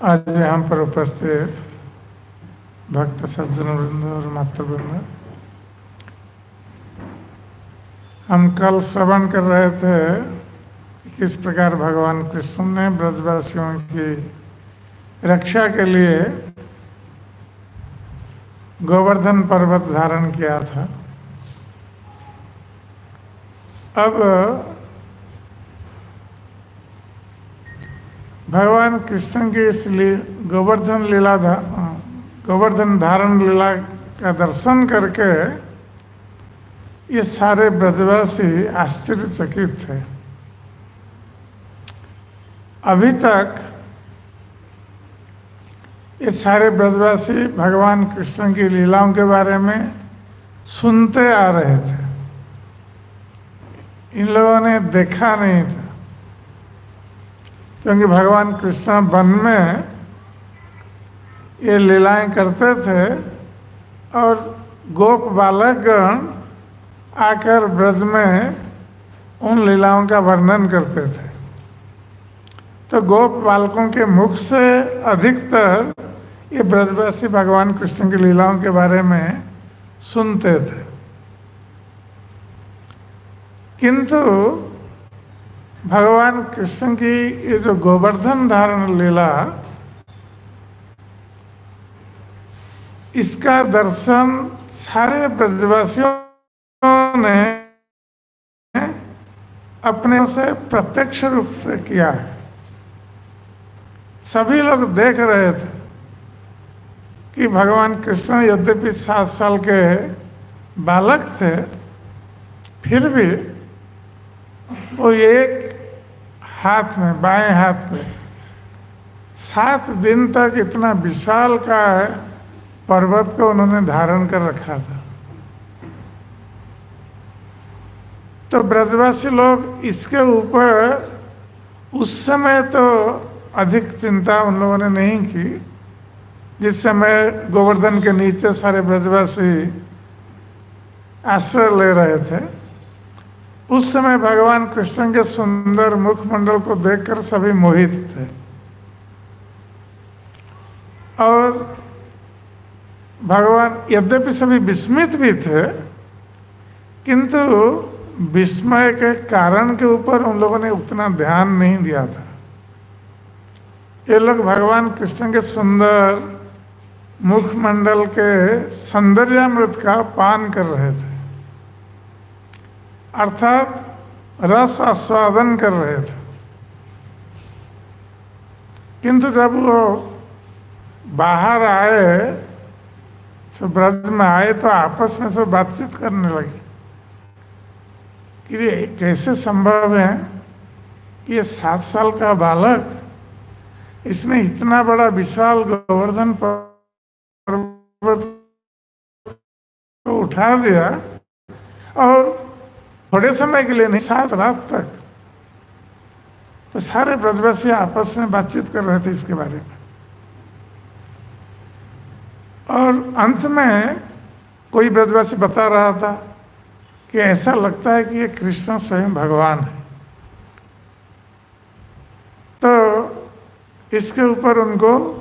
आज यहाँ पर उपस्थित भक्त सज्जन वृंद और मातृवृंद, हम कल श्रवण कर रहे थे किस प्रकार भगवान कृष्ण ने ब्रजवासियों की रक्षा के लिए गोवर्धन पर्वत धारण किया था। अब भगवान कृष्ण की इस गोवर्धन धारण लीला का दर्शन करके ये सारे ब्रजवासी आश्चर्यचकित थे। अभी तक ये सारे ब्रजवासी भगवान कृष्ण की लीलाओं के बारे में सुनते आ रहे थे, इन लोगों ने देखा नहीं था, क्योंकि भगवान कृष्ण वन में ये लीलाएं करते थे और गोप बालकगण आकर ब्रज में उन लीलाओं का वर्णन करते थे। तो गोप बालकों के मुख से अधिकतर ये ब्रजवासी भगवान कृष्ण की लीलाओं के बारे में सुनते थे, किंतु भगवान कृष्ण की ये जो गोवर्धन धारण लीला, इसका दर्शन सारे ब्रजवासियों ने अपने से प्रत्यक्ष रूप से किया है। सभी लोग देख रहे थे कि भगवान कृष्ण यद्यपि 7 साल के बालक थे, फिर भी वो एक हाथ में, बाएं हाथ में 7 दिन तक इतना विशाल का पर्वत को उन्होंने धारण कर रखा था। तो ब्रजवासी लोग इसके ऊपर उस समय तो अधिक चिंता उन लोगों ने नहीं की। जिस समय गोवर्धन के नीचे सारे ब्रजवासी आश्रय ले रहे थे, उस समय भगवान कृष्ण के सुंदर मुखमंडल को देखकर सभी मोहित थे और भगवान यद्यपि सभी विस्मित भी थे, किंतु विस्मय के कारण के ऊपर उन लोगों ने उतना ध्यान नहीं दिया था। ये लोग भगवान कृष्ण के सुंदर मुखमंडल के सौंदर्यामृत का पान कर रहे थे, अर्थात रस आस्वादन कर रहे थे। किंतु जब वो बाहर आए, तो ब्रज में आए, तो आपस में सब बातचीत करने लगे कि ये कैसे संभव है कि ये 7 साल का बालक, इसने इतना बड़ा विशाल गोवर्धन पर्वत को उठा दिया और थोड़े समय के लिए नहीं, 7 रात तक। तो सारे ब्रजवासी आपस में बातचीत कर रहे थे इसके बारे में। और अंत में कोई ब्रजवासी बता रहा था कि ऐसा लगता है कि ये कृष्ण स्वयं भगवान है। तो इसके ऊपर उनको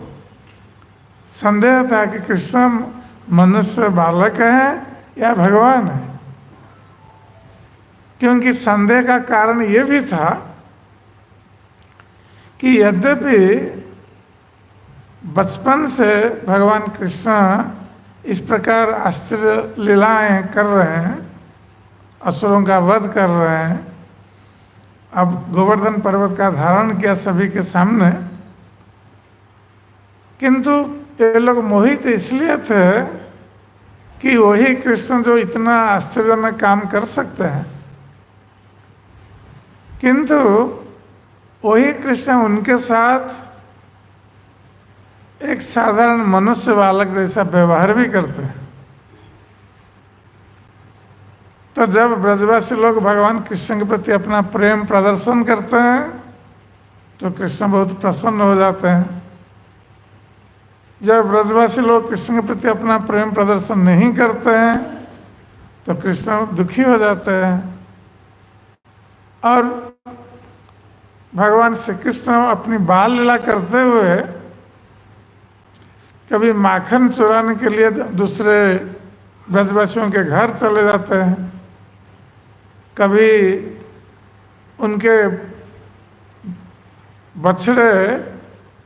संदेह था कि कृष्ण मनुष्य बालक है या भगवान है, क्योंकि संदेह का कारण ये भी था कि यद्यपि बचपन से भगवान कृष्ण इस प्रकार आश्चर्य लीलाएं कर रहे हैं, असुरों का वध कर रहे हैं, अब गोवर्धन पर्वत का धारण किया सभी के सामने, किंतु ये लोग मोहित इसलिए थे कि वही कृष्ण जो इतना आश्चर्यजनक काम कर सकते हैं, किंतु वही कृष्ण उनके साथ एक साधारण मनुष्य बालक जैसा व्यवहार भी करते हैं। तो जब ब्रजवासी लोग भगवान कृष्ण के प्रति अपना प्रेम प्रदर्शन करते हैं, तो कृष्ण बहुत प्रसन्न हो जाते हैं। जब ब्रजवासी लोग कृष्ण के प्रति अपना प्रेम प्रदर्शन नहीं करते हैं, तो कृष्ण दुखी हो जाते हैं। और भगवान श्री कृष्ण अपनी बाल लीला करते हुए कभी माखन चुराने के लिए दूसरे ब्रजवासियों के घर चले जाते हैं, कभी उनके बछड़े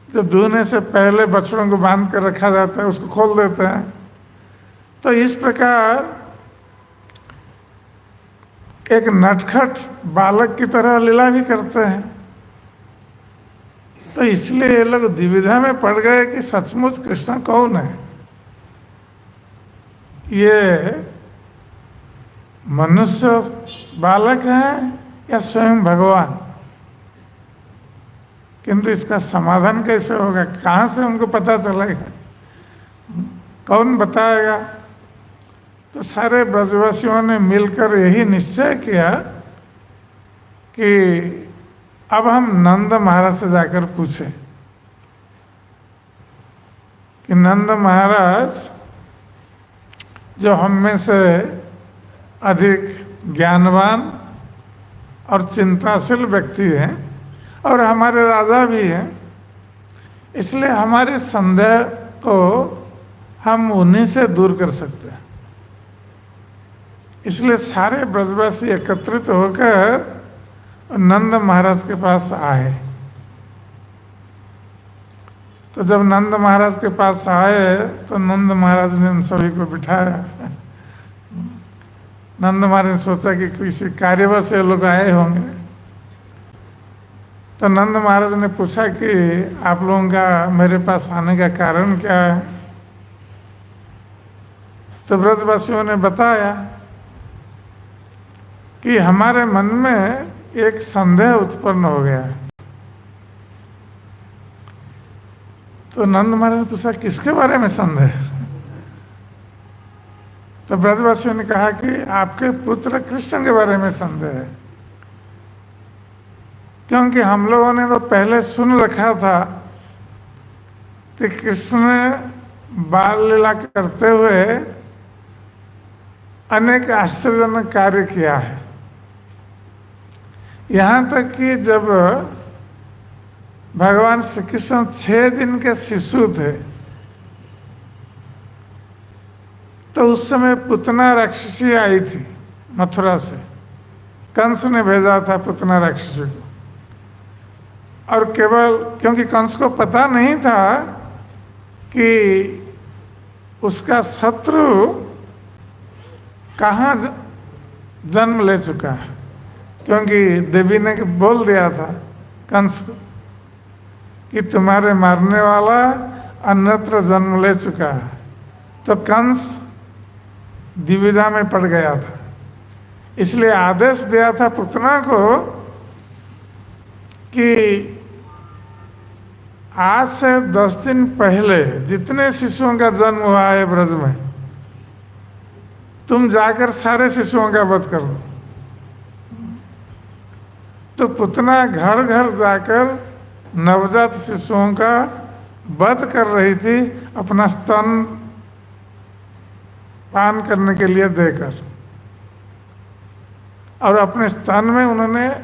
जो दूहने से पहले बछड़ों को बांध कर रखा जाता है उसको खोल देते हैं। तो इस प्रकार एक नटखट बालक की तरह लीला भी करते हैं। तो इसलिए ये लोग द्विविधा में पड़ गए कि सचमुच कृष्ण कौन है, ये मनुष्य बालक है या स्वयं भगवान। किंतु इसका समाधान कैसे होगा, कहाँ से उनको पता चलेगा, कौन बताएगा। तो सारे ब्रजवासियों ने मिलकर यही निश्चय किया कि अब हम नंद महाराज से जाकर पूछें कि नंद महाराज जो हम में से अधिक ज्ञानवान और चिंताशील व्यक्ति हैं और हमारे राजा भी हैं, इसलिए हमारे संदेह को हम उन्हीं से दूर कर सकते हैं। इसलिए सारे ब्रजवासी एकत्रित होकर नंद महाराज के पास आए। तो जब नंद महाराज के पास आए तो नंद महाराज ने उन सभी को बिठाया। नंद महाराज ने सोचा कि किसी कार्यवश ये लोग आए होंगे। तो नंद महाराज ने पूछा कि आप लोगों का मेरे पास आने का कारण क्या है। तो ब्रजवासियों ने बताया कि हमारे मन में एक संदेह उत्पन्न हो गया है। तो नंद महाराज ने पूछा किसके बारे में संदेह। तो ब्रजवासियों ने कहा कि आपके पुत्र कृष्ण के बारे में संदेह है, क्योंकि हम लोगों ने तो पहले सुन रखा था कि कृष्ण ने बाल लीला करते हुए अनेक आश्चर्यजनक कार्य किया है। यहाँ तक कि जब भगवान श्री कृष्ण 6 दिन के शिशु थे तो उस समय पुतना राक्षसी आई थी मथुरा से। कंस ने भेजा था पुतना राक्षसी को, और केवल क्योंकि कंस को पता नहीं था कि उसका शत्रु कहाँ जन्म ले चुका है, क्योंकि देवी ने बोल दिया था कंस को कि तुम्हारे मारने वाला अन्यत्र जन्म ले चुका है। तो कंस द्विविधा में पड़ गया था, इसलिए आदेश दिया था पुतना को कि आज से 10 दिन पहले जितने शिशुओं का जन्म हुआ है ब्रज में, तुम जाकर सारे शिशुओं का वध कर दो। तो पुतना घर घर जाकर नवजात शिशुओं का वध कर रही थी, अपना स्तन पान करने के लिए देकर, और अपने स्तन में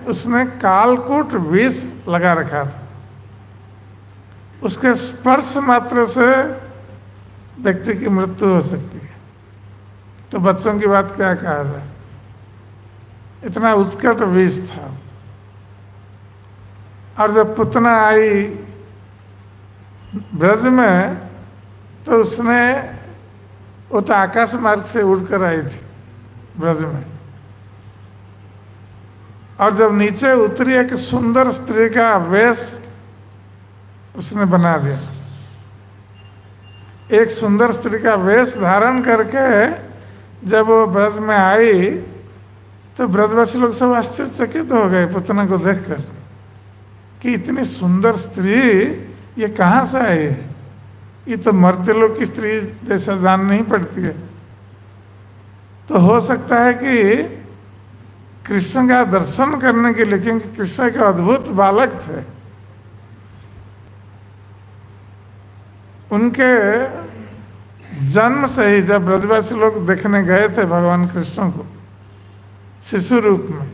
उसने कालकूट विष लगा रखा था। उसके स्पर्श मात्र से व्यक्ति की मृत्यु हो सकती है। तो बच्चों की बात क्या कहा जाए, इतना उत्कट विष था। और जब पुतना आई ब्रज में तो उसने वो तो आकाश मार्ग से उड़कर आई थी ब्रज में, और जब नीचे उतरी एक सुंदर स्त्री का वेश उसने बना दिया। एक सुंदर स्त्री का वेश धारण करके जब वो ब्रज में आई तो ब्रजवासी लोग सब आश्चर्यचकित हो गए पुतना को देखकर कि इतनी सुंदर स्त्री ये कहाँ से आई है, ये तो मर्त्य लोग की स्त्री जैसा जान नहीं पड़ती है। तो हो सकता है कि कृष्ण का दर्शन करने के लिए, क्योंकि कृष्ण के अद्भुत बालक थे, उनके जन्म से ही जब ब्रजवासी लोग देखने गए थे भगवान कृष्ण को शिशु रूप में,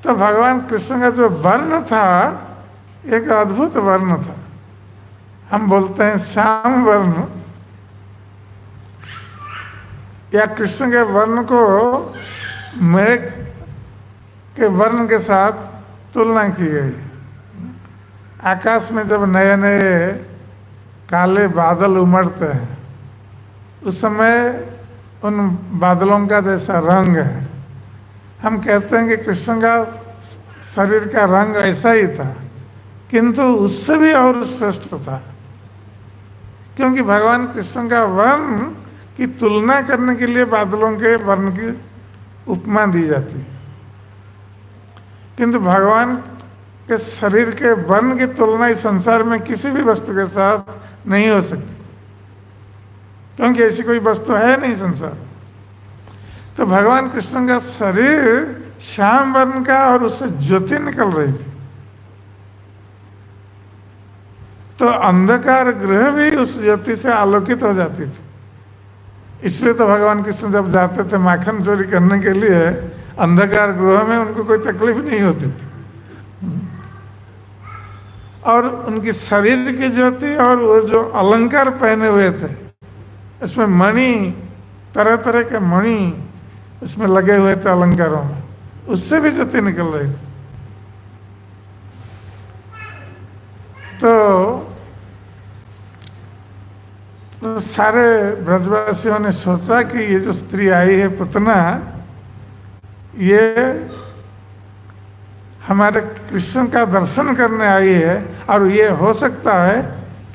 तो भगवान कृष्ण का जो वर्ण था एक अद्भुत वर्ण था। हम बोलते हैं श्याम वर्ण, या कृष्ण के वर्ण को मेघ के वर्ण के साथ तुलना की गई। आकाश में जब नए नए काले बादल उमड़ते हैं उस समय उन बादलों का जैसा रंग है। हम कहते हैं कि कृष्ण का शरीर का रंग ऐसा ही था, किंतु उससे भी और श्रेष्ठ था, क्योंकि भगवान कृष्ण का वर्ण की तुलना करने के लिए बादलों के वर्ण की उपमा दी जाती है, किंतु भगवान के शरीर के वर्ण की तुलना इस संसार में किसी भी वस्तु के साथ नहीं हो सकती, क्योंकि ऐसी कोई वस्तु है नहीं संसार। तो भगवान कृष्ण का शरीर श्याम वर्ण का और उससे ज्योति निकल रही थी, तो अंधकार गृह भी उस ज्योति से आलोकित हो जाती थी। इसलिए तो भगवान कृष्ण जब जाते थे माखन चोरी करने के लिए अंधकार गृह में, उनको कोई तकलीफ नहीं होती थी। और उनकी शरीर की ज्योति और वो जो अलंकार पहने हुए थे, इसमें मणि, तरह तरह के मणि उसमें लगे हुए थे अलंकारों में, उससे भी ज्योति निकल रही थी। तो सारे ब्रजवासियों ने सोचा कि ये जो स्त्री आई है पुतना, ये हमारे कृष्ण का दर्शन करने आई है, और ये हो सकता है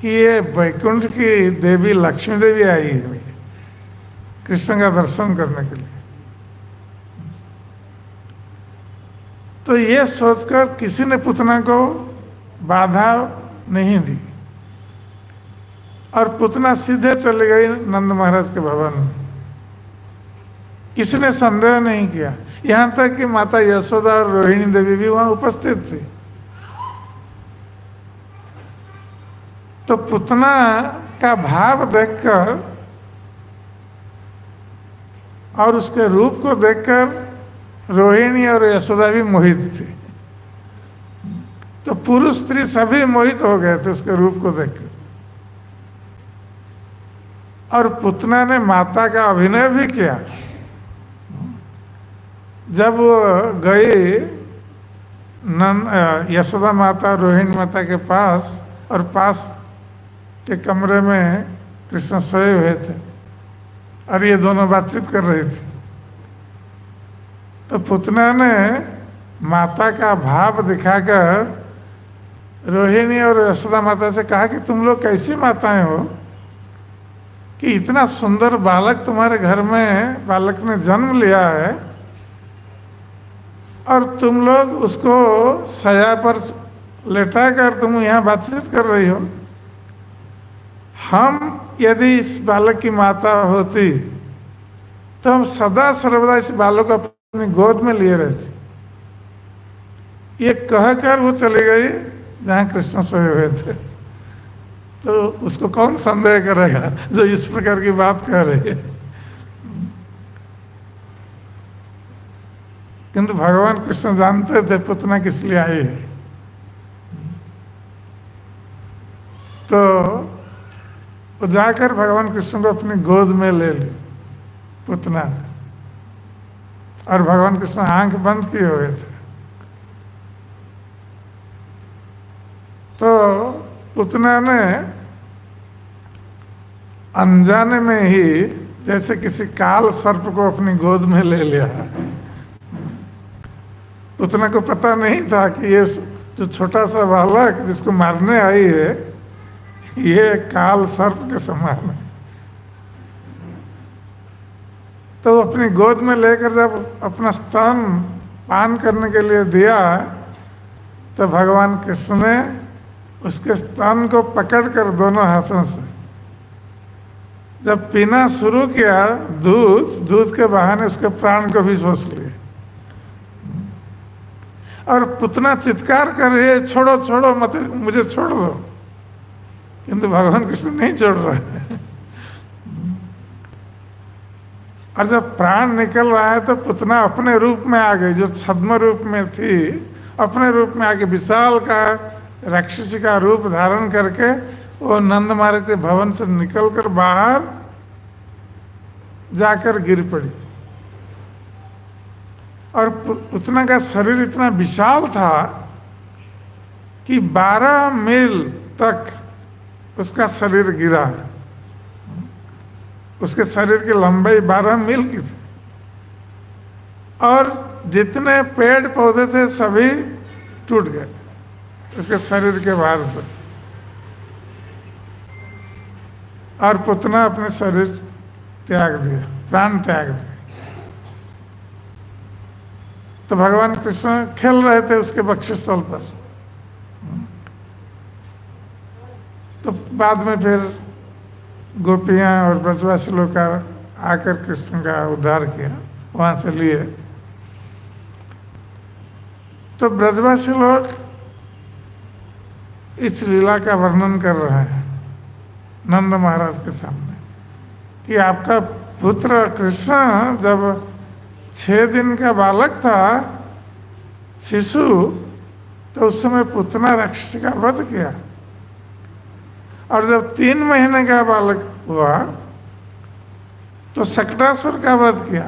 कि ये वैकुंठ की देवी लक्ष्मी देवी आई है कृष्ण का दर्शन करने के लिए। तो ये सोचकर किसी ने पुतना को बाधा नहीं दी, और पुतना सीधे चले गई नंद महाराज के भवन में। किसी ने संदेह नहीं किया, यहाँ तक कि माता यशोदा और रोहिणी देवी भी वहां उपस्थित थी। तो पुतना का भाव देखकर और उसके रूप को देखकर रोहिणी और यशोदा भी मोहित थी। तो पुरुष स्त्री सभी मोहित हो गए थे उसके रूप को देखकर। और पुतना ने माता का अभिनय भी किया। जब वो गई यशोदा माता रोहिणी माता के पास, और पास के कमरे में कृष्ण सोए हुए थे और ये दोनों बातचीत कर रही थी, तो पुतना ने माता का भाव दिखाकर रोहिणी और यशोदा माता से कहा कि तुम लोग कैसी माताएं हो कि इतना सुंदर बालक तुम्हारे घर में बालक ने जन्म लिया है और तुम लोग उसको सया पर लेटा कर तुम यहाँ बातचीत कर रही हो। हम यदि इस बालक की माता होती तो हम सदा सर्वदा इस बालक को अपनी गोद में लिए रहते। ये कहकर वो चली गई जहाँ कृष्ण सोए हुए थे। तो उसको कौन संदेह करेगा जो इस प्रकार की बात कह रही है। किंतु भगवान कृष्ण जानते थे पुतना किस लिए आई है। तो वो जाकर भगवान कृष्ण को अपनी गोद में ले ली पुतना, और भगवान कृष्ण आंख बंद किए हुए थे। तो पुतना ने अनजाने में ही जैसे किसी काल सर्प को अपनी गोद में ले लिया। पुतना को पता नहीं था कि ये जो छोटा सा बालक जिसको मारने आई है ये काल सर्प के समान है। तो अपनी गोद में लेकर जब अपना स्तन पान करने के लिए दिया तो भगवान कृष्ण ने उसके स्तन को पकड़कर दोनों हाथों से जब पीना शुरू किया दूध के बहाने उसके प्राण को भी सोच लिए। और पुतना चित्कार कर रही है, छोड़ो छोड़ो मत, मुझे छोड़ दो। किंतु भगवान कृष्ण नहीं छोड़ रहे। और जब प्राण निकल रहा है तो पुतना अपने रूप में आ गई, जो छद्म रूप में थी अपने रूप में आके विशाल का राक्षसी का रूप धारण करके वो नंद महाराज के भवन से निकलकर बाहर जाकर गिर पड़ी। और पुतना का शरीर इतना विशाल था कि 12 मील तक उसका शरीर गिरा। उसके शरीर की लंबाई 12 मील की थी और जितने पेड़ पौधे थे सभी टूट गए उसके शरीर के भार से। और पुतना अपने शरीर त्याग दिया, प्राण त्याग दिया। तो भगवान कृष्ण खेल रहे थे उसके वक्षस्थल पर। तो बाद में फिर गोपियां और ब्रजवासी लोग आकर कृष्ण का उद्धार किया, वहां से लिए। तो ब्रजवासी लोग इस लीला का वर्णन कर रहे हैं नंद महाराज के सामने कि आपका पुत्र कृष्ण जब 6 दिन का बालक था, शिशु, तो उस समय पुतना राक्षस का वध किया। और जब 3 महीने का बालक हुआ तो शकटासुर का वध किया।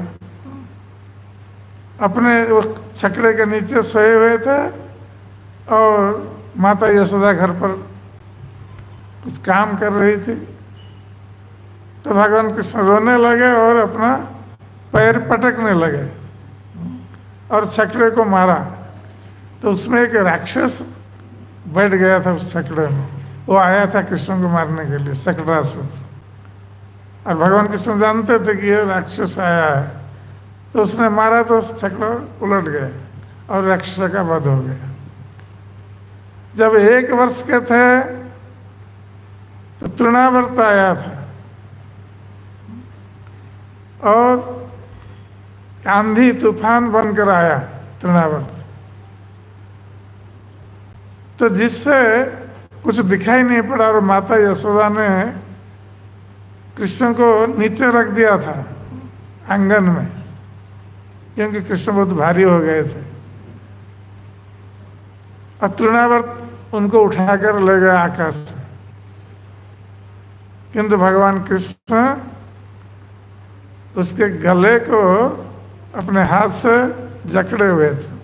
अपने वो छकड़े के नीचे सोए हुए थे और माता यशोदा घर पर कुछ काम कर रही थी। तो भगवान कृष्ण रोने लगे और अपना पैर पटकने लगे और छकड़े को मारा। तो उसमें एक राक्षस बैठ गया था उस छकड़े में, वो आया था कृष्ण को मारने के लिए, शकटासुर। और भगवान कृष्ण जानते थे कि ये राक्षस आया है, तो उसने मारा तो छकड़ा उलट गया और राक्षस का वध हो गया। जब 1 वर्ष के थे तो तृणावर्त आया था और आंधी तूफान बनकर आया तृणावर्त, तो जिससे कुछ दिखाई नहीं पड़ा और माता यशोदा ने कृष्ण को नीचे रख दिया था आंगन में, क्योंकि कृष्ण बहुत भारी हो गए थे। और तृणावर्त उनको उठाकर ले गया आकाश में, किंतु भगवान कृष्ण उसके गले को अपने हाथ से जकड़े हुए थे।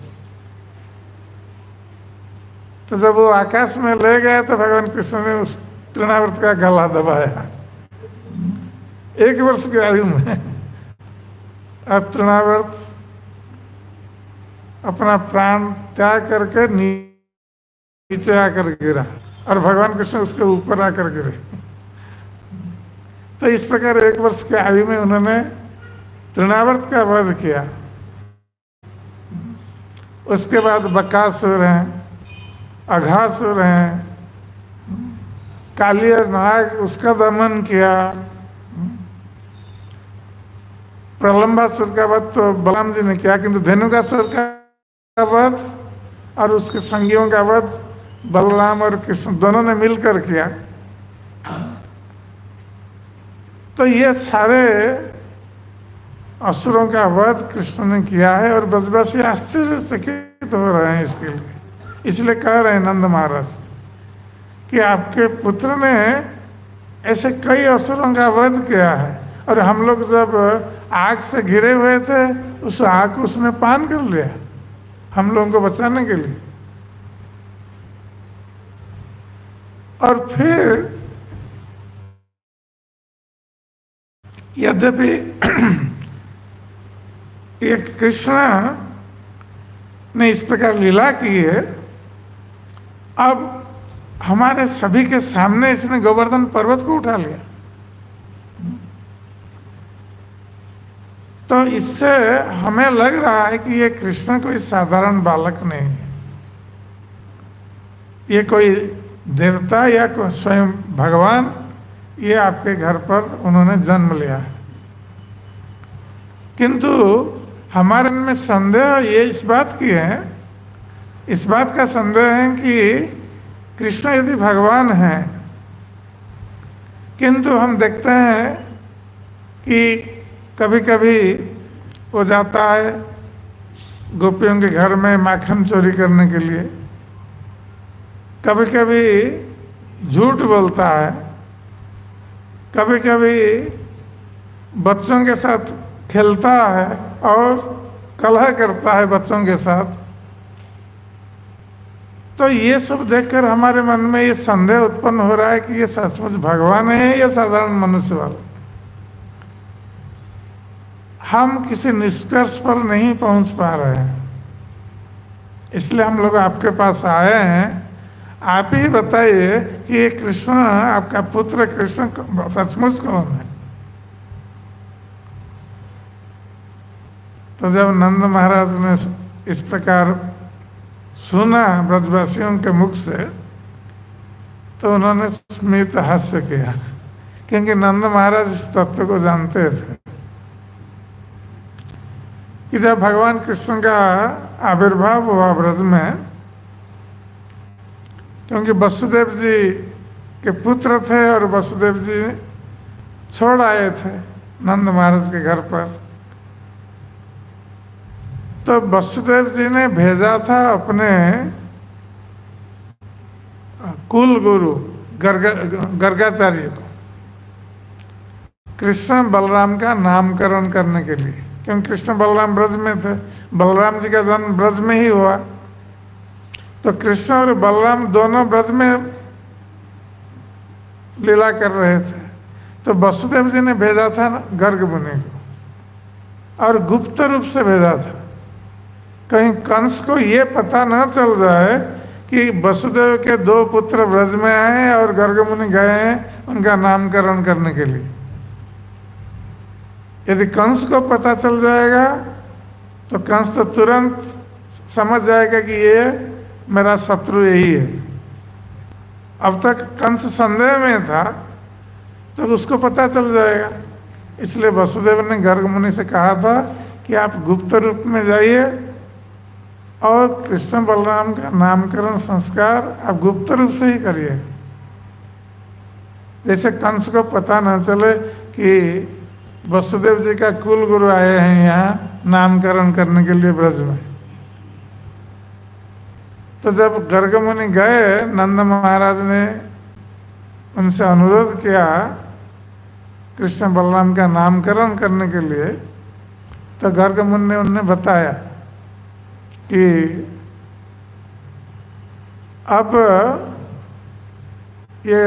तो जब वो आकाश में ले गए तो भगवान कृष्ण ने उस तृणावर्त का गला दबाया 1 वर्ष की आयु में। अब तृणावर्त अपना प्राण त्याग करके नीचे आकर गिरा और भगवान कृष्ण उसके ऊपर आकर गिरे। तो इस प्रकार 1 वर्ष की आयु में उन्होंने तृणावर्त का वध किया। उसके बाद बकासुर हैं, अघासुर हैं, कालिया नाग, उसका दमन किया। प्रलंबासुर का वध तो बलराम जी ने किया, किंतु धेनुकासुर का वध और उसके संगियों का वध बलराम और कृष्ण दोनों ने मिलकर किया। तो ये सारे असुरों का वध कृष्ण ने किया है और ब्रजवासी आश्चर्यचकित हो रहे हैं इसके लिए। इसलिए कह रहे हैं नंद महाराज कि आपके पुत्र ने ऐसे कई असुरों का वध किया है और हम लोग जब आग से घिरे हुए थे उस आग को उसने पान कर लिया हम लोगों को बचाने के लिए। और फिर यद्यपि ये कृष्ण ने इस प्रकार लीला की है, अब हमारे सभी के सामने इसने गोवर्धन पर्वत को उठा लिया। तो इससे हमें लग रहा है कि ये कृष्ण कोई साधारण बालक नहीं है, ये कोई देवता या कोई स्वयं भगवान, ये आपके घर पर उन्होंने जन्म लिया है। किंतु हमारे मन में संदेह ये इस बात की है, इस बात का संदेह है कि कृष्ण यदि भगवान हैं, किंतु हम देखते हैं कि कभी कभी वो जाता है गोपियों के घर में माखन चोरी करने के लिए, कभी कभी झूठ बोलता है, कभी कभी बच्चों के साथ खेलता है और कलह करता है बच्चों के साथ। तो ये सब देखकर हमारे मन में ये संदेह उत्पन्न हो रहा है कि ये सचमुच भगवान है या साधारण मनुष्य वाला। हम किसी निष्कर्ष पर नहीं पहुंच पा रहे हैं, इसलिए हम लोग आपके पास आए हैं। आप ही बताइए कि ये कृष्ण, आपका पुत्र कृष्ण सचमुच कौन है। तो जब नंद महाराज ने इस प्रकार सुना ब्रजवासियों के मुख से, तो उन्होंने स्मित हास्य किया, क्योंकि नंद महाराज इस तत्व को जानते थे कि जब भगवान कृष्ण का आविर्भाव हुआ ब्रज में, क्योंकि वसुदेव जी के पुत्र थे और वसुदेव जी छोड़ आए थे नंद महाराज के घर पर, तो वसुदेव जी ने भेजा था अपने कुल गुरु गर्गाचार्य को कृष्ण बलराम का नामकरण करने के लिए, क्योंकि कृष्ण बलराम ब्रज में थे, बलराम जी का जन्म ब्रज में ही हुआ। तो कृष्ण और बलराम दोनों ब्रज में लीला कर रहे थे। तो वसुदेव जी ने भेजा था गर्ग मुनि को, और गुप्त रूप से भेजा था, कहीं कंस को ये पता न चल जाए कि वसुदेव के दो पुत्र ब्रज में आए और गर्ग मुनि गए हैं उनका नामकरण करने के लिए। यदि कंस को पता चल जाएगा तो कंस तो तुरंत समझ जाएगा कि ये मेरा शत्रु यही है। अब तक कंस संदेह में था, तो उसको पता चल जाएगा। इसलिए वसुदेव ने गर्ग मुनि से कहा था कि आप गुप्त रूप में जाइए और कृष्ण बलराम का नामकरण संस्कार आप गुप्त रूप से ही करिए, जैसे कंस को पता न चले कि वसुदेव जी का कुल गुरु आए हैं यहाँ नामकरण करने के लिए ब्रज में। तो जब गर्ग मुनि गए, नंद महाराज ने उनसे अनुरोध किया कृष्ण बलराम का नामकरण करने के लिए, तो गर्ग मुनि ने उन्हें बताया कि अब ये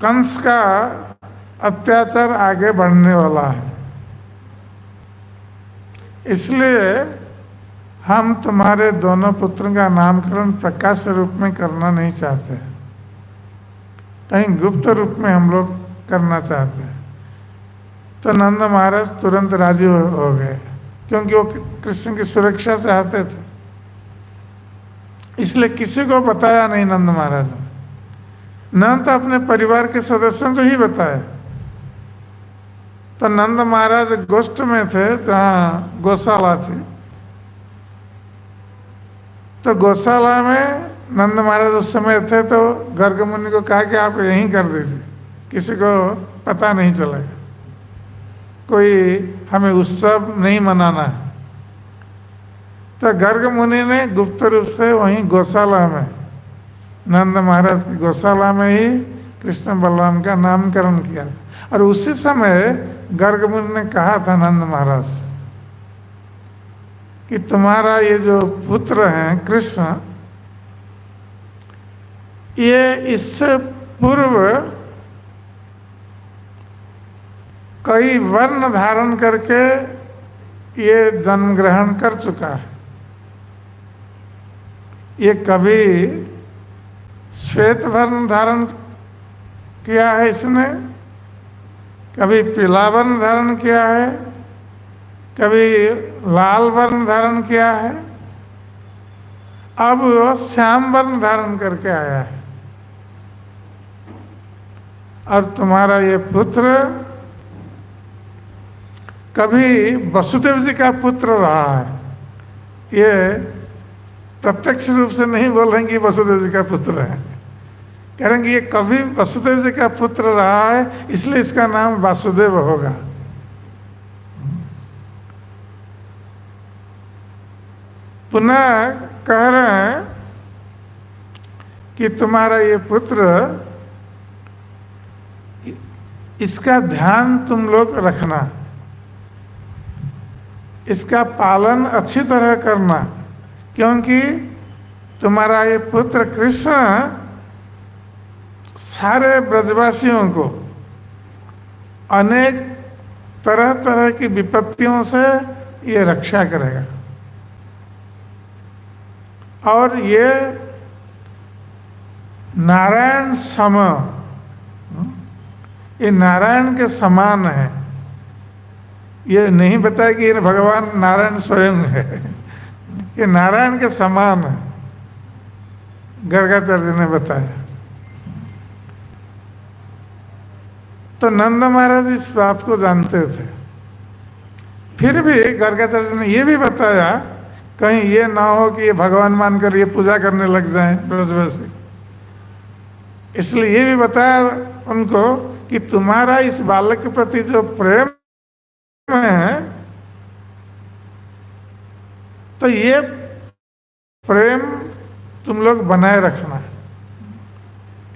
कंस का अत्याचार आगे बढ़ने वाला है, इसलिए हम तुम्हारे दोनों पुत्रों का नामकरण प्रकाश रूप में करना नहीं चाहते, कहीं गुप्त रूप में हम लोग करना चाहते हैं। तो नंद महाराज तुरंत राजी हो गए, क्योंकि वो कृष्ण की सुरक्षा से आते थे, इसलिए किसी को बताया नहीं नंद महाराज ने, न तो अपने परिवार के सदस्यों को ही बताया। तो नंद महाराज गोष्ठ में थे जहाँ गौशाला थी, तो गौशाला में नंद महाराज उस समय थे, तो गर्ग मुनि को कहा कि आप यहीं कर दीजिए, किसी को पता नहीं चलेगा, कोई हमें उत्सव नहीं मनाना है। तो गर्ग मुनि ने गुप्त रूप से वहीं गौशाला में, नंद महाराज की गौशाला में ही कृष्ण बलराम का नामकरण किया था। और उसी समय गर्ग मुनि ने कहा था नंद महाराज से कि तुम्हारा ये जो पुत्र हैं कृष्ण, ये इससे पूर्व कई वर्ण धारण करके ये जन्म ग्रहण कर चुका है। ये कभी श्वेत वर्ण धारण किया है इसने, कभी पीला वर्ण धारण किया है, कभी लाल वर्ण धारण किया है, अब वो श्याम वर्ण धारण करके आया है। और तुम्हारा ये पुत्र कभी वसुदेव जी का पुत्र रहा है, ये प्रत्यक्ष रूप से नहीं बोल रहे कि वसुदेव जी का पुत्र है, कह रहे हैं कि ये कभी वसुदेव जी का पुत्र रहा है, इसलिए इसका नाम वासुदेव होगा। पुनः कह रहे हैं कि तुम्हारा ये पुत्र, इसका ध्यान तुम लोग रखना, इसका पालन अच्छी तरह करना, क्योंकि तुम्हारा ये पुत्र कृष्ण सारे ब्रजवासियों को अनेक तरह तरह की विपत्तियों से ये रक्षा करेगा। और ये नारायण सम, ये नारायण के समान है। ये नहीं बताया कि ये भगवान नारायण स्वयं है, कि नारायण के समान है, गर्गाचार्य ने बताया। तो नंद महाराज इस बात को जानते थे, फिर भी गर्गाचार्य ने ये भी बताया कहीं ये ना हो कि ये भगवान मानकर ये पूजा करने लग जाएं ब्रजवासी। इसलिए ये भी बताया उनको कि तुम्हारा इस बालक के प्रति जो प्रेम है, तो ये प्रेम तुम लोग बनाए रखना,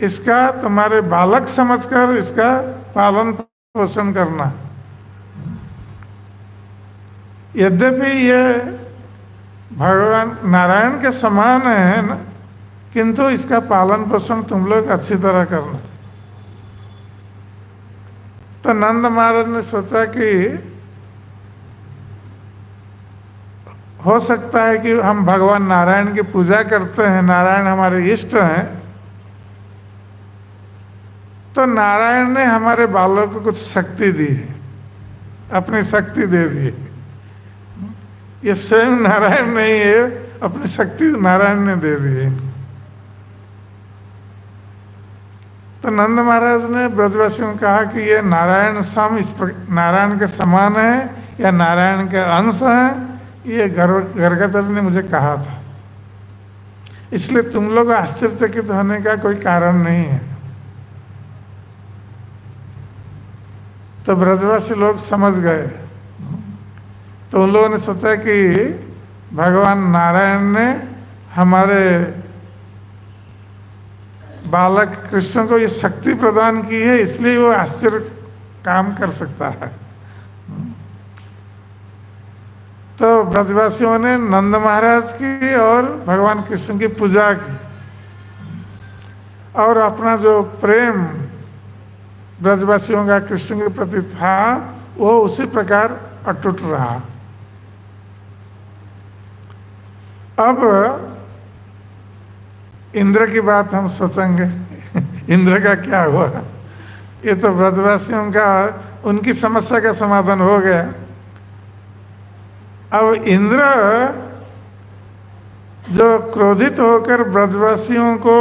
इसका तुम्हारे बालक समझकर इसका पालन पोषण करना। यद्यपि ये भगवान नारायण के समान है ना, किंतु इसका पालन पोषण तुम लोग अच्छी तरह करना। तो नंद महाराज ने सोचा कि हो सकता है कि हम भगवान नारायण की पूजा करते हैं, नारायण हमारे इष्ट हैं, तो नारायण ने हमारे बालों को कुछ शक्ति दी है, अपनी शक्ति दे दी है। ये स्वयं नारायण नहीं है, अपनी शक्ति नारायण ने दे दी है। तो नंद महाराज ने ब्रजवासियों को कहा कि ये नारायण सम, नारायण के समान है या नारायण के अंश है, ये गर्गाचार्य ने मुझे कहा था। इसलिए तुम लोग आश्चर्यचकित होने का कोई कारण नहीं है। तो ब्रजवासी लोग समझ गए। तो उन लोगों ने सोचा कि भगवान नारायण ने हमारे बालक कृष्ण को ये शक्ति प्रदान की है, इसलिए वो आश्चर्य काम कर सकता है। तो ब्रजवासियों ने नंद महाराज की और भगवान कृष्ण की पूजा की, और अपना जो प्रेम ब्रजवासियों का कृष्ण के प्रति था वो उसी प्रकार अटूट रहा। अब इंद्र की बात हम सोचेंगे, इंद्र का क्या हुआ। ये तो ब्रजवासियों का, उनकी समस्या का समाधान हो गया। अब इंद्र जो क्रोधित होकर ब्रजवासियों को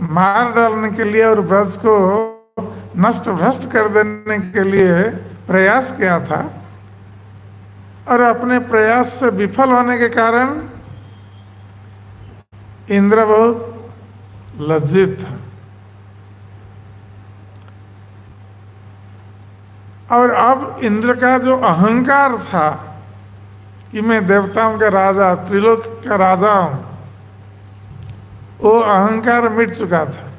मार डालने के लिए और ब्रज को नष्ट भ्रष्ट कर देने के लिए प्रयास किया था, और अपने प्रयास से विफल होने के कारण इंद्र बहुत लज्जित था। और अब इंद्र का जो अहंकार था कि मैं देवताओं का राजा, त्रिलोक का राजा हूं, वो अहंकार मिट चुका था।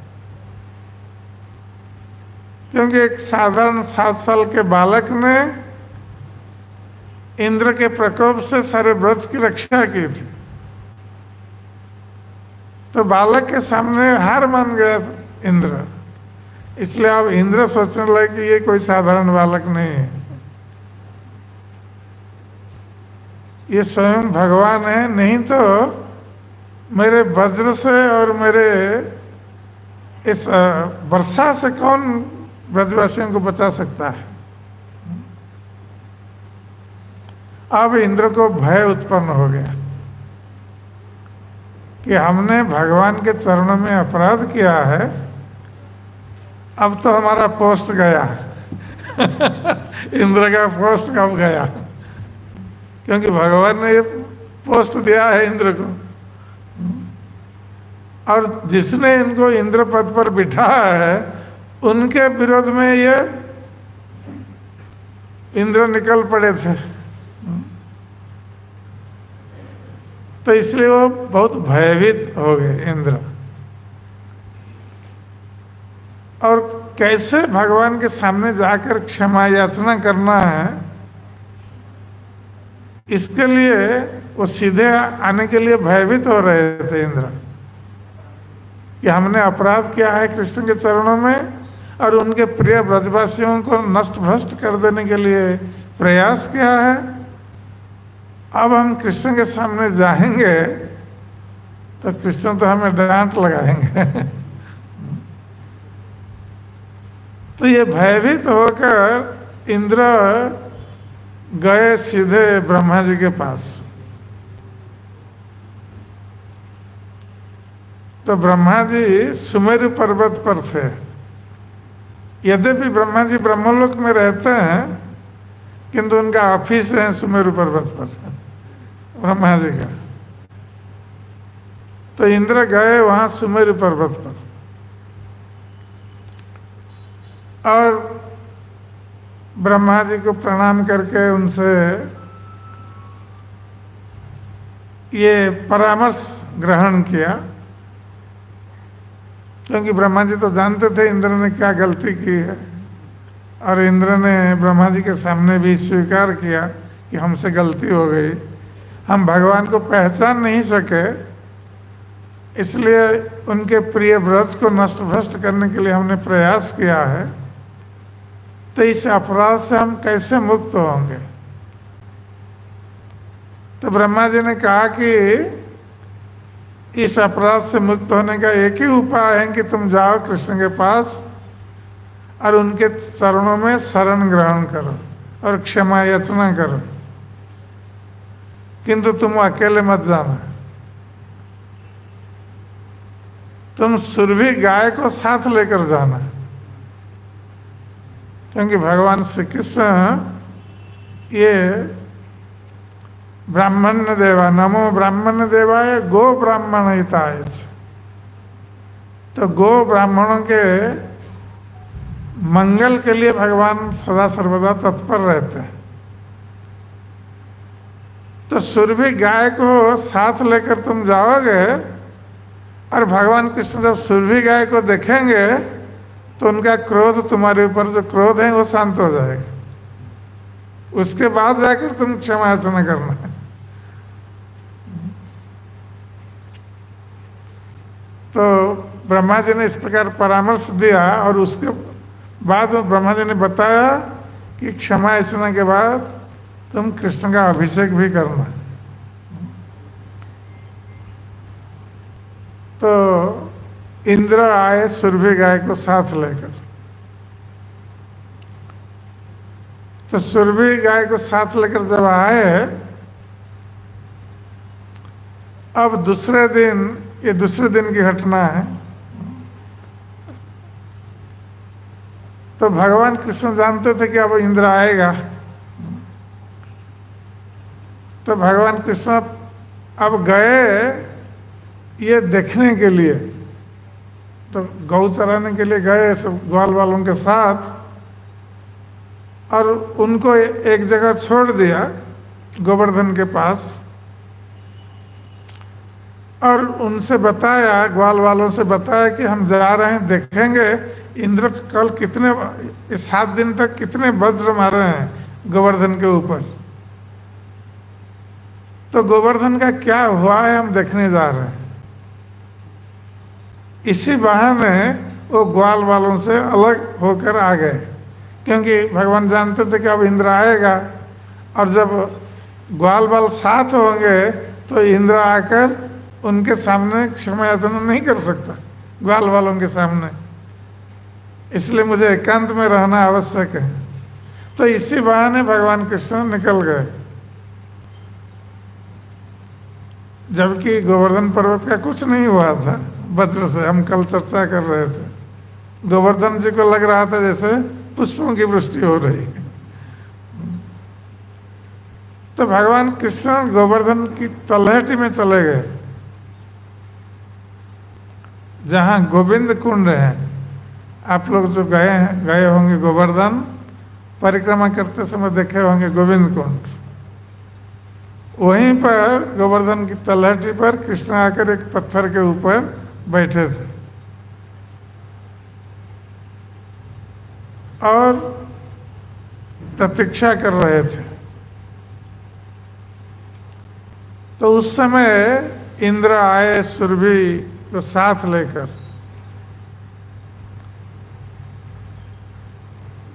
क्योंकि एक साधारण 7 साल के बालक ने इंद्र के प्रकोप से सारे ब्रज की रक्षा की थी। तो बालक के सामने हार मान गया था इंद्र। इसलिए अब इंद्र सोचने लगे कि ये कोई साधारण बालक नहीं है, ये स्वयं भगवान है, नहीं तो मेरे वज्र से और मेरे इस वर्षा से कौन ब्रजवासियों को बचा सकता है। अब इंद्र को भय उत्पन्न हो गया कि हमने भगवान के चरणों में अपराध किया है, अब तो हमारा पोस्ट गया। इंद्र का पोस्ट कब गया, क्योंकि भगवान ने ये पोस्ट दिया है इंद्र को, और जिसने इनको इंद्र पद पर बिठाया है उनके विरोध में ये इंद्र निकल पड़े थे। तो इसलिए वो बहुत भयभीत हो गए इंद्र। और कैसे भगवान के सामने जाकर क्षमा याचना करना है, इसके लिए वो सीधे आने के लिए भयभीत हो रहे थे इंद्र कि हमने अपराध किया है कृष्ण के चरणों में, और उनके प्रिय ब्रजवासियों को नष्ट भ्रष्ट कर देने के लिए प्रयास किया है। अब हम कृष्ण के सामने जाएंगे तो कृष्ण तो हमें डांट लगाएंगे। तो ये भयभीत होकर इंद्र गए सीधे ब्रह्मा जी के पास। तो ब्रह्मा जी सुमेरु पर्वत पर थे। यद्यपि ब्रह्मा जी ब्रह्मलोक में रहते हैं, किंतु उनका ऑफिस है सुमेरु पर्वत पर ब्रह्मा जी का। तो इंद्र गए वहां सुमेरु पर्वत पर और ब्रह्मा जी को प्रणाम करके उनसे ये परामर्श ग्रहण किया, क्योंकि ब्रह्मा जी तो जानते थे इंद्र ने क्या गलती की है, और इंद्र ने ब्रह्मा जी के सामने भी स्वीकार किया कि हमसे गलती हो गई, हम भगवान को पहचान नहीं सके, इसलिए उनके प्रिय ब्रज को नष्ट भ्रष्ट करने के लिए हमने प्रयास किया है। तो इस अपराध से हम कैसे मुक्त होंगे? तो ब्रह्मा जी ने कहा कि इस अपराध से मुक्त होने का एक ही उपाय है कि तुम जाओ कृष्ण के पास और उनके चरणों में शरण ग्रहण करो और क्षमा याचना करो, किंतु तुम अकेले मत जाना, तुम सुरभि गाय को साथ लेकर जाना, क्योंकि भगवान श्री कृष्ण ये ब्राह्मण देवा नमो ब्राह्मण देवाय गो ब्राह्मण हिताय। तो गो ब्राह्मणों के मंगल के लिए भगवान सदा सर्वदा तत्पर रहते हैं। तो सुरभि गाय को साथ लेकर तुम जाओगे और भगवान कृष्ण जब सुरभि गाय को देखेंगे तो उनका क्रोध, तुम्हारे ऊपर जो क्रोध है वो शांत हो जाएगा, उसके बाद जाकर तुम क्षमा याचना करना। तो ब्रह्मा जी ने इस प्रकार परामर्श दिया और उसके बाद ब्रह्मा जी ने बताया कि क्षमा याचना के बाद तुम कृष्ण का अभिषेक भी करना। तो इंद्र आए सुरभि गाय को साथ लेकर। तो सुरभि गाय को साथ लेकर जब आए, अब दूसरे दिन, ये दूसरे दिन की घटना है, तो भगवान कृष्ण जानते थे कि अब इंद्र आएगा। तो भगवान कृष्ण अब गए ये देखने के लिए, तो गौ चराने के लिए गए सब ग्वाल वालों के साथ, और उनको एक जगह छोड़ दिया गोवर्धन के पास, और उनसे बताया, ग्वाल वालों से बताया कि हम जा रहे हैं, देखेंगे इंद्र कल कितने, इस 7 दिन तक कितने वज्र मारे हैं गोवर्धन के ऊपर, तो गोवर्धन का क्या हुआ है हम देखने जा रहे हैं। इसी बहाने वो ग्वाल वालों से अलग होकर आ गए, क्योंकि भगवान जानते थे कि अब इंद्र आएगा, और जब ग्वाल वाल साथ होंगे तो इंद्र आकर उनके सामने क्षमा याचना नहीं कर सकता ग्वाल वालों के सामने, इसलिए मुझे एकांत में रहना आवश्यक है। तो इसी बहाने भगवान कृष्ण निकल गए, जबकि गोवर्धन पर्वत का कुछ नहीं हुआ था वज्र से। हम कल चर्चा कर रहे थे, गोवर्धन जी को लग रहा था जैसे पुष्पों की वृष्टि हो रही है। तो भगवान कृष्ण गोवर्धन की तलहटी में चले गए, जहाँ गोविंद कुंड है। आप लोग जो गए होंगे गोवर्धन परिक्रमा करते समय देखे होंगे गोविंद कुंड, वहीं पर गोवर्धन की तलहटी पर कृष्ण आकर एक पत्थर के ऊपर बैठे थे। और प्रतीक्षा कर रहे थे। तो उस समय इंद्र आए सुरभि को साथ लेकर।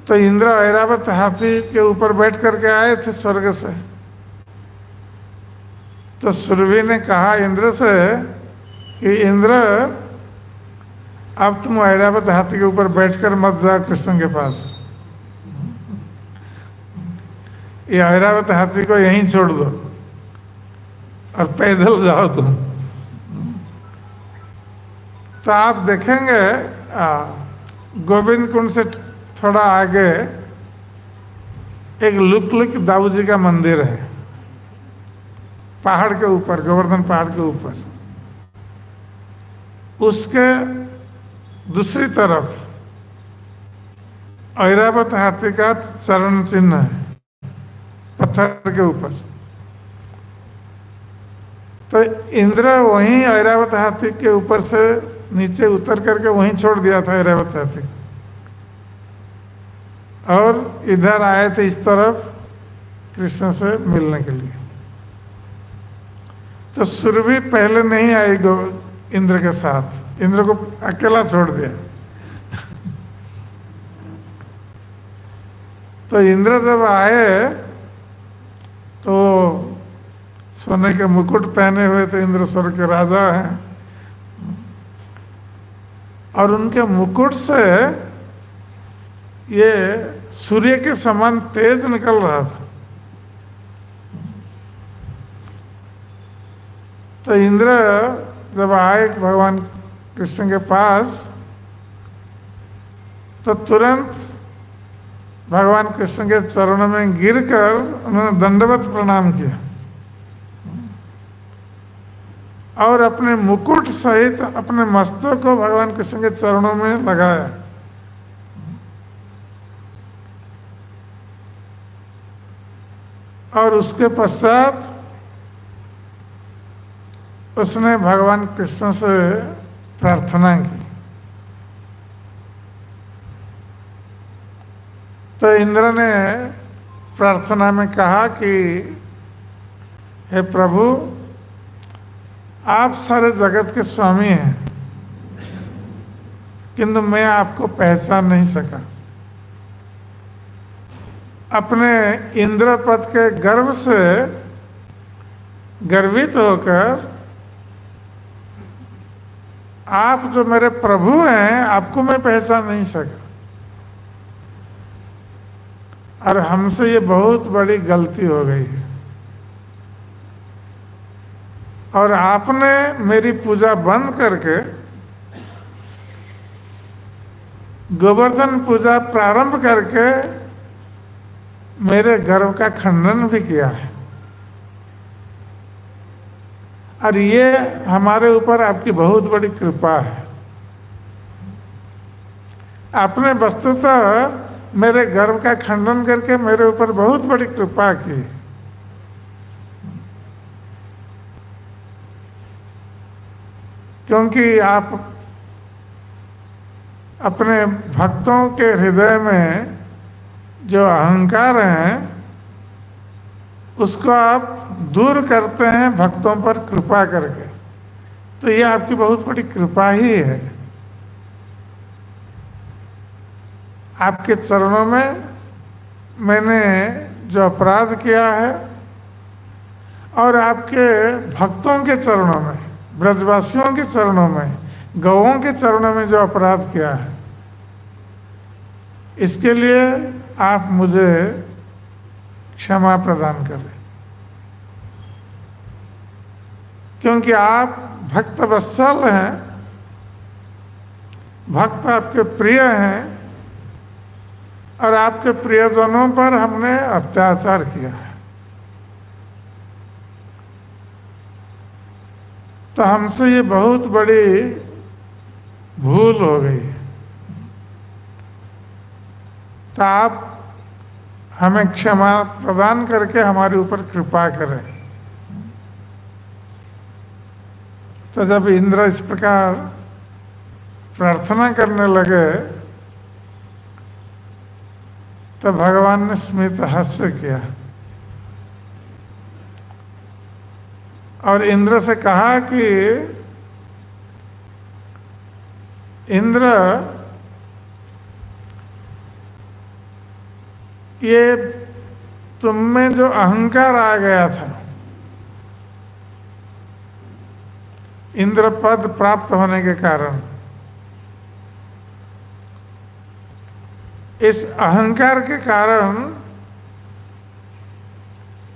तो इंद्र ऐरावत हाथी के ऊपर बैठ करके आए थे स्वर्ग से। तो सुरभि ने कहा इंद्र से कि इंद्र, अब तुम ऐरावत हाथी के ऊपर बैठकर मत जाओ कृष्ण के पास, ये ऐरावत हाथी को यहीं छोड़ दो और पैदल जाओ तुम। तो आप देखेंगे गोविंद कुंड से थोड़ा आगे एक लुक दाऊ जी का मंदिर है, पहाड़ के ऊपर, गोवर्धन पहाड़ के ऊपर। उसके दूसरी तरफ ऐरावत हाथी का चरण चिन्ह है पत्थर के ऊपर। तो इंद्र वहीं ऐरावत हाथी के ऊपर से नीचे उतर करके वहीं छोड़ दिया था ऐरावत हाथी, और इधर आए थे इस तरफ कृष्ण से मिलने के लिए। तो सुरभि पहले नहीं आई इंद्र के साथ, इंद्र को अकेला छोड़ दिया। तो इंद्र जब आए तो सोने के मुकुट पहने हुए थे, इंद्र स्वर्ग के राजा हैं, और उनके मुकुट से ये सूर्य के समान तेज निकल रहा था। तो इंद्र जब आए भगवान कृष्ण के पास तो तुरंत भगवान कृष्ण के चरणों में गिरकर उन्होंने दंडवत प्रणाम किया और अपने मुकुट सहित अपने मस्तक को भगवान कृष्ण के चरणों में लगाया। और उसके पश्चात उसने भगवान कृष्ण से प्रार्थना की। तो इंद्र ने प्रार्थना में कहा कि हे प्रभु, आप सारे जगत के स्वामी हैं, किंतु मैं आपको पहचान नहीं सका। अपने इंद्र पद के गर्व से गर्वित होकर आप जो मेरे प्रभु हैं, आपको मैं पहचान नहीं सका, और हमसे ये बहुत बड़ी गलती हो गई है। और आपने मेरी पूजा बंद करके गोवर्धन पूजा प्रारंभ करके मेरे गर्व का खंडन भी किया है, और ये हमारे ऊपर आपकी बहुत बड़ी कृपा है। आपने वस्तुतः मेरे गर्व का खंडन करके मेरे ऊपर बहुत बड़ी कृपा की। क्योंकि आप अपने भक्तों के हृदय में जो अहंकार है उसको आप दूर करते हैं भक्तों पर कृपा करके। तो ये आपकी बहुत बड़ी कृपा ही है। आपके चरणों में मैंने जो अपराध किया है और आपके भक्तों के चरणों में, ब्रजवासियों के चरणों में, गौओं के चरणों में जो अपराध किया है, इसके लिए आप मुझे क्षमा प्रदान करें। क्योंकि आप भक्त वत्सल हैं, भक्त आपके प्रिय हैं, और आपके प्रियजनों पर हमने अत्याचार किया है। तो हमसे ये बहुत बड़ी भूल हो गई है। तो आप हमें क्षमा प्रदान करके हमारे ऊपर कृपा करें। तो जब इंद्र इस प्रकार प्रार्थना करने लगे तो भगवान ने स्मित हास्य किया और इंद्र से कहा कि इंद्र, ये तुम में जो अहंकार आ गया था, इंद्र पद प्राप्त होने के कारण, इस अहंकार के कारण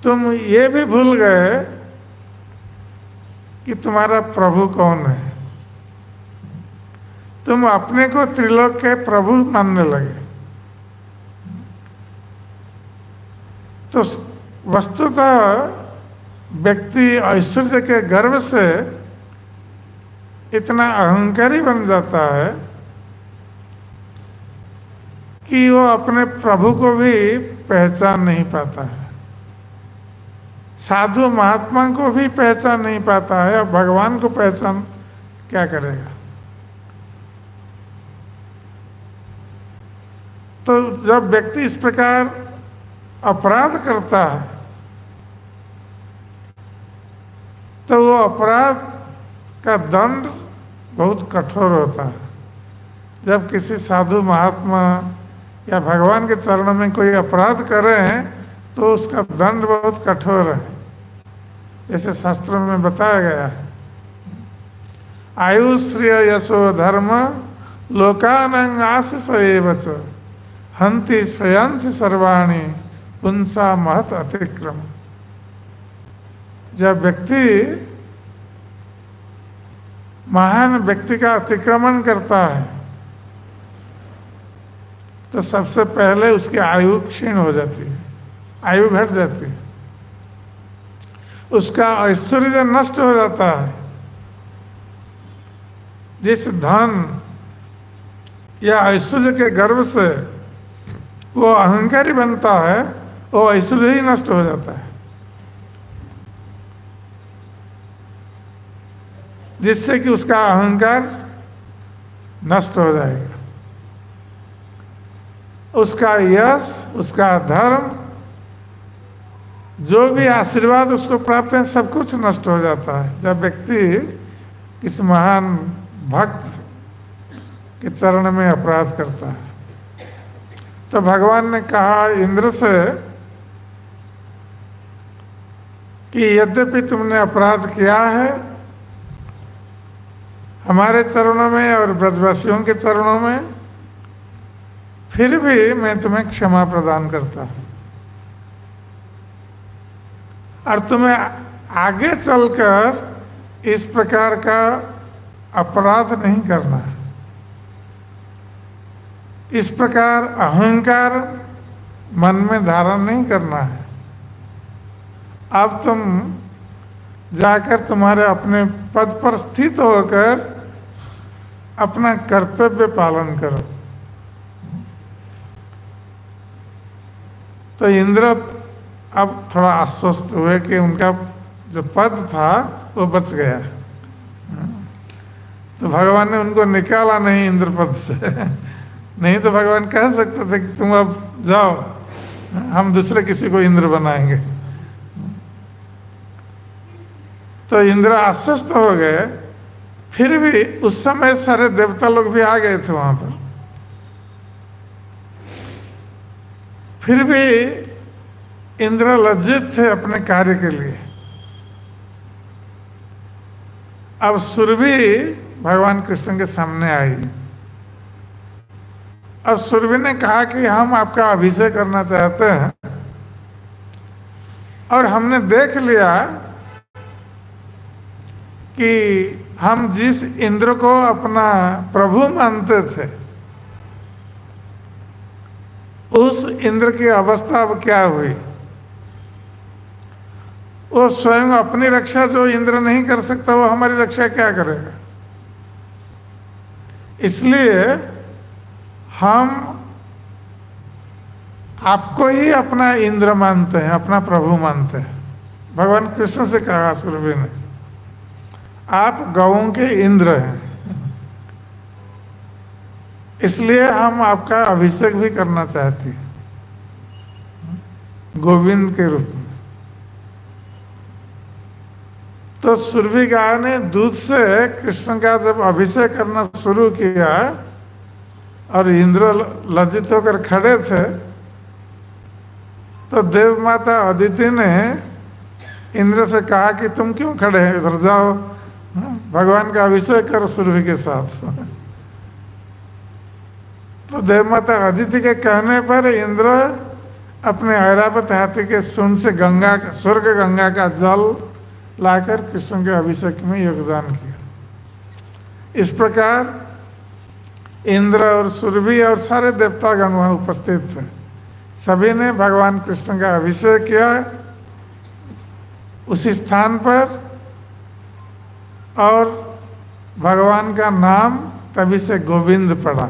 तुम ये भी भूल गए कि तुम्हारा प्रभु कौन है। तुम अपने को त्रिलोक के प्रभु मानने लगे। तो वस्तुतः व्यक्ति ऐश्वर्य के गर्व से इतना अहंकारी बन जाता है कि वो अपने प्रभु को भी पहचान नहीं पाता है, साधु महात्मा को भी पहचान नहीं पाता है, अब भगवान को पहचान क्या करेगा। तो जब व्यक्ति इस प्रकार अपराध करता है तो वो अपराध का दंड बहुत कठोर होता है। जब किसी साधु महात्मा या भगवान के चरणों में कोई अपराध करे तो उसका दंड बहुत कठोर है, जैसे शास्त्रों में बताया गया है। आयु श्रेय यशो धर्म लोकानंग आशीष एव च हंति श्रेयांसि सर्वाणि पुंसा महत अतिक्रम। जब व्यक्ति महान व्यक्ति का अतिक्रमण करता है तो सबसे पहले उसकी आयु क्षीण हो जाती है, आयु घट जाती है, उसका ऐश्वर्य नष्ट हो जाता है। जिस धन या ऐश्वर्य के गर्व से वो अहंकारी बनता है, वो ऐश्वर्य ही नष्ट हो जाता है, जिससे कि उसका अहंकार नष्ट हो जाएगा। उसका यश, उसका धर्म, जो भी आशीर्वाद उसको प्राप्त है, सब कुछ नष्ट हो जाता है जब व्यक्ति किस महान भक्त के चरण में अपराध करता है। तो भगवान ने कहा इंद्र से कि यद्यपि तुमने अपराध किया है हमारे चरणों में और ब्रजवासियों के चरणों में, फिर भी मैं तुम्हें क्षमा प्रदान करता हूं और तुम्हें आगे चलकर इस प्रकार का अपराध नहीं करना है। इस प्रकार अहंकार मन में धारण नहीं करना है। अब तुम जाकर तुम्हारे अपने पद पर स्थित होकर अपना कर्तव्य पालन करो। तो इंद्र अब थोड़ा आश्वस्त हुए कि उनका जो पद था वो बच गया। तो भगवान ने उनको निकाला नहीं इंद्र पद से। नहीं तो भगवान कह सकते थे कि तुम अब जाओ, हम दूसरे किसी को इंद्र बनाएंगे। तो इंद्र आश्वस्त हो गए। फिर भी उस समय सारे देवता लोग भी आ गए थे वहां पर। फिर भी इंद्र लज्जित थे अपने कार्य के लिए। अब सुरभि भगवान कृष्ण के सामने आई। अब सुरभि ने कहा कि हम आपका अभिषेक करना चाहते हैं और हमने देख लिया कि हम जिस इंद्र को अपना प्रभु मानते थे उस इंद्र की अवस्था अब क्या हुई। वो स्वयं अपनी रक्षा जो इंद्र नहीं कर सकता वो हमारी रक्षा क्या करेगा। इसलिए हम आपको ही अपना इंद्र मानते हैं, अपना प्रभु मानते हैं। भगवान कृष्ण से कहा सुरभि ने, आप गौओं के इंद्र हैं, इसलिए हम आपका अभिषेक भी करना चाहते हैं। गोविंद के रूप में। तो सुरभि गाय ने दूध से कृष्ण का जब अभिषेक करना शुरू किया और इंद्र लज्जित होकर खड़े थे, तो देव माता अदिति ने इंद्र से कहा कि तुम क्यों खड़े हैं, इधर जाओ, भगवान का अभिषेक करो सुरभि के साथ। तो देव माता अदिति के कहने पर इंद्र अपने ऐरावत हाथी के सूंड से स्वर्ग गंगा का जल लाकर कृष्ण के अभिषेक में योगदान किया। इस प्रकार इंद्र और सुरभि और सारे देवतागण वहाँ उपस्थित थे, सभी ने भगवान कृष्ण का अभिषेक किया उसी स्थान पर, और भगवान का नाम तभी से गोविंद पड़ा।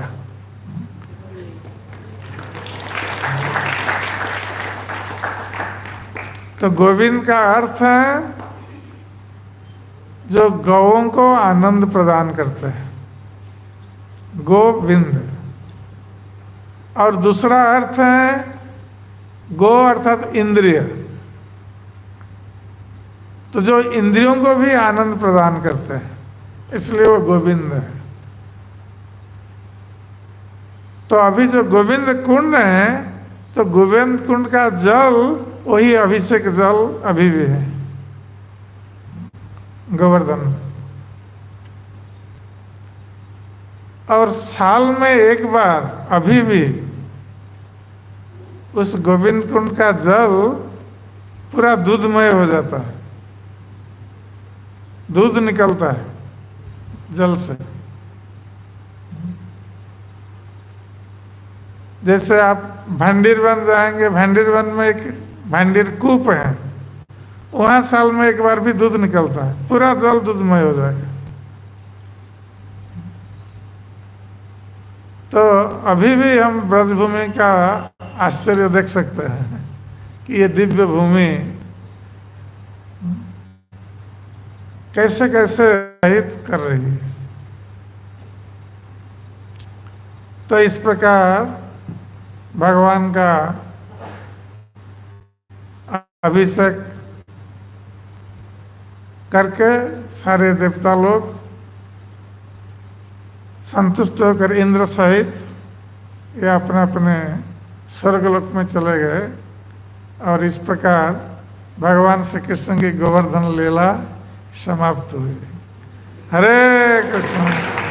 तो गोविंद का अर्थ है जो गौओं को आनंद प्रदान करते हैं, गोविंद। और दूसरा अर्थ है गो अर्थात इंद्रिय, तो जो इंद्रियों को भी आनंद प्रदान करते हैं, इसलिए वो गोविंद है। तो अभी जो गोविंद कुंड है, तो गोविंद कुंड का जल वही अभिषेक जल अभी भी है गोवर्धन। और साल में एक बार अभी भी उस गोविंद कुंड का जल पूरा दूधमय हो जाता है, दूध निकलता है जल से। जैसे आप भांडीर वन जाएंगे, भांडीर वन में एक भांडीर कूप है, वहां साल में एक बार भी दूध निकलता है, पूरा जल दूधमय हो जाएगा। तो अभी भी हम ब्रजभूमि का आश्चर्य देख सकते हैं कि ये दिव्य भूमि कैसे कैसे हित कर रही है। तो इस प्रकार भगवान का अभिषेक करके सारे देवता लोग संतुष्ट होकर इंद्र सहित ये अपने अपने स्वर्गलोक में चले गए। और इस प्रकार भगवान श्री कृष्ण की गोवर्धन लीला समाप्त हुई। हरे कृष्ण।